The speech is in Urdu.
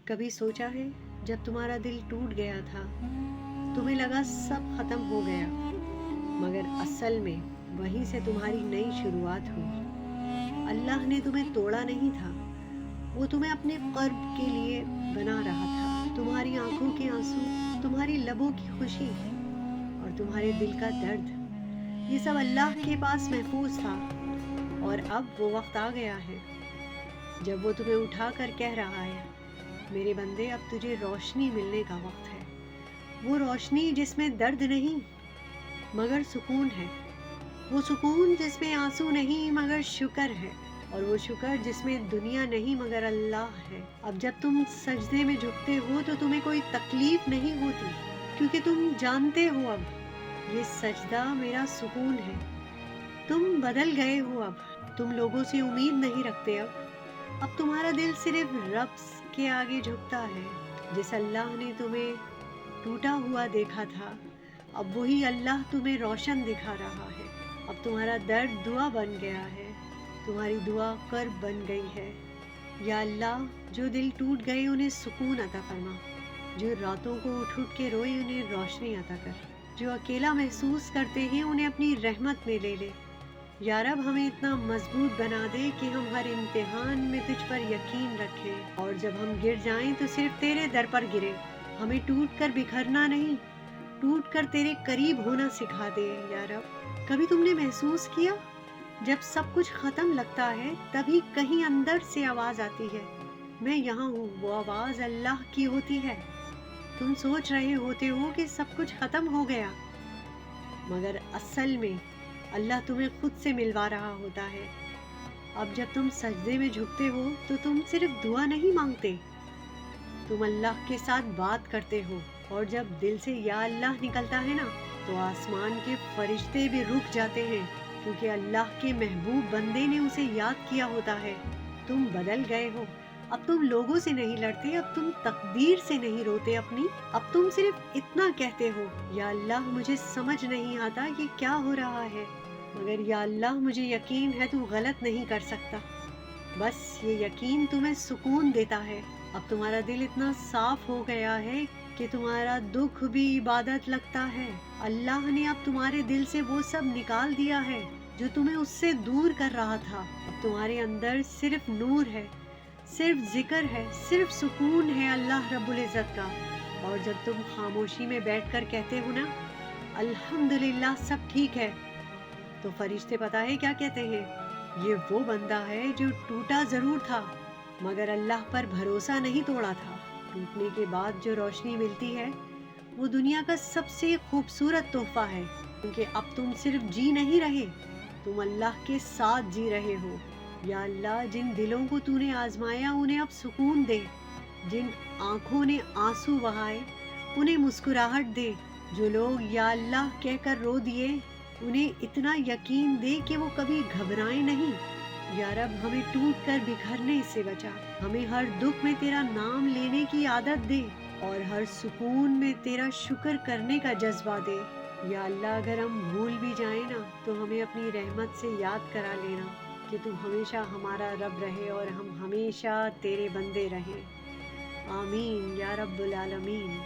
کبھی سوچا ہے جب تمہارا دل ٹوٹ گیا تھا تمہیں لگا سب ختم ہو گیا، مگر اصل میں وہیں سے تمہاری نئی شروعات ہوئی۔ اللہ نے تمہیں توڑا نہیں تھا، وہ تمہیں اپنے قرب کے لیے بنا رہا تھا۔ تمہاری آنکھوں کے آنسو، تمہاری لبوں کی خوشی اور تمہارے دل کا درد، یہ سب اللہ کے پاس محفوظ تھا۔ اور اب وہ وقت آ گیا ہے جب وہ تمہیں اٹھا کر کہہ رہا ہے، میرے بندے اب تجھے روشنی ملنے کا وقت ہے۔ وہ روشنی جس میں درد نہیں مگر سکون ہے، وہ سکون جس میں آنسو نہیں مگر شکر ہے، اور وہ شکر جس میں دنیا نہیں مگر اللہ ہے۔ اب جب تم سجدے میں جھکتے ہو تو تمہیں کوئی تکلیف نہیں ہوتی، کیونکہ تم جانتے ہو اب یہ سجدہ میرا سکون ہے۔ تم بدل گئے ہو، اب تم لوگوں سے امید نہیں رکھتے، اب تمہارا دل صرف رب کے آگے جھکتا ہے۔ جس اللہ نے تمہیں ٹوٹا ہوا دیکھا تھا، اب وہی اللہ تمہیں روشن دکھا رہا ہے۔ اب تمہارا درد دعا بن گیا ہے، تمہاری دعا قرب بن گئی ہے۔ یا اللہ، جو دل ٹوٹ گئے انہیں سکون عطا فرما، جو راتوں کو اٹھ اٹھ کے روئے انہیں روشنی عطا کر، جو اکیلا محسوس کرتے ہیں انہیں اپنی رحمت میں لے لے۔ یا رب، ہمیں اتنا مضبوط بنا دے کہ ہم ہر امتحان میں تجھ پر یقین رکھیں، اور جب ہم گر جائیں تو صرف تیرے در پر گریں۔ ہمیں ٹوٹ کر بکھرنا نہیں، ٹوٹ کر تیرے قریب ہونا سکھا دے۔ یا رب، کبھی تم نے محسوس کیا جب سب کچھ ختم لگتا ہے تبھی کہیں اندر سے آواز آتی ہے، میں یہاں ہوں؟ وہ آواز اللہ کی ہوتی ہے۔ تم سوچ رہے ہوتے ہو کہ سب کچھ ختم ہو گیا، مگر اصل میں اللہ تمہیں خود سے ملوا رہا ہوتا ہے۔ اب جب تم سجدے میں جھکتے ہو تو تم صرف دعا نہیں مانگتے، تم اللہ کے ساتھ بات کرتے ہو، اور جب دل سے یا اللہ نکلتا ہے نا تو آسمان کے فرشتے بھی رک جاتے ہیں، کیونکہ اللہ کے محبوب بندے نے اسے یاد کیا ہوتا ہے۔ تم بدل گئے ہو، اب تم لوگوں سے نہیں لڑتے، اب تم تقدیر سے نہیں روتے اپنی، اب تم صرف اتنا کہتے ہو، یا اللہ مجھے سمجھ نہیں آتا یہ کیا ہو رہا ہے، مگر یا اللہ مجھے یقین ہے تو غلط نہیں کر سکتا۔ بس یہ یقین تمہیں سکون دیتا ہے۔ اب تمہارا دل اتنا صاف ہو گیا ہے کہ تمہارا دکھ بھی عبادت لگتا ہے۔ اللہ نے اب تمہارے دل سے وہ سب نکال دیا ہے جو تمہیں اس سے دور کر رہا تھا۔ اب تمہارے اندر صرف نور ہے، صرف ذکر ہے، صرف سکون ہے اللہ رب العزت کا۔ اور جب تم خاموشی میں بیٹھ کر کہتے ہو نا الحمدللہ سب ٹھیک ہے، تو فرشتے پتہ ہے کیا کہتے ہیں؟ یہ وہ بندہ ہے جو ٹوٹا ضرور تھا مگر اللہ پر بھروسہ نہیں توڑا تھا۔ ٹوٹنے کے بعد جو روشنی ملتی ہے وہ دنیا کا سب سے خوبصورت تحفہ ہے، کیونکہ اب تم صرف جی نہیں رہے، تم اللہ کے ساتھ جی رہے ہو۔ یا اللہ، جن دلوں کو تو نے آزمایا انہیں اب سکون دے، جن آنکھوں نے آنسو بہائے انہیں مسکراہٹ دے، جو لوگ یا اللہ کہہ کر رو دیے انہیں اتنا یقین دے کہ وہ کبھی گھبرائیں نہیں۔ یا رب، ہمیں ٹوٹ کر بکھرنے سے بچا، ہمیں ہر دکھ میں تیرا نام لینے کی عادت دے، اور ہر سکون میں تیرا شکر کرنے کا جذبہ دے۔ یا اللہ، اگر ہم بھول بھی جائیں نا تو ہمیں اپنی رحمت سے یاد کرا لینا کہ تو ہمیشہ ہمارا رب رہے اور ہم ہمیشہ تیرے بندے رہیں۔ آمین یا رب العالمین۔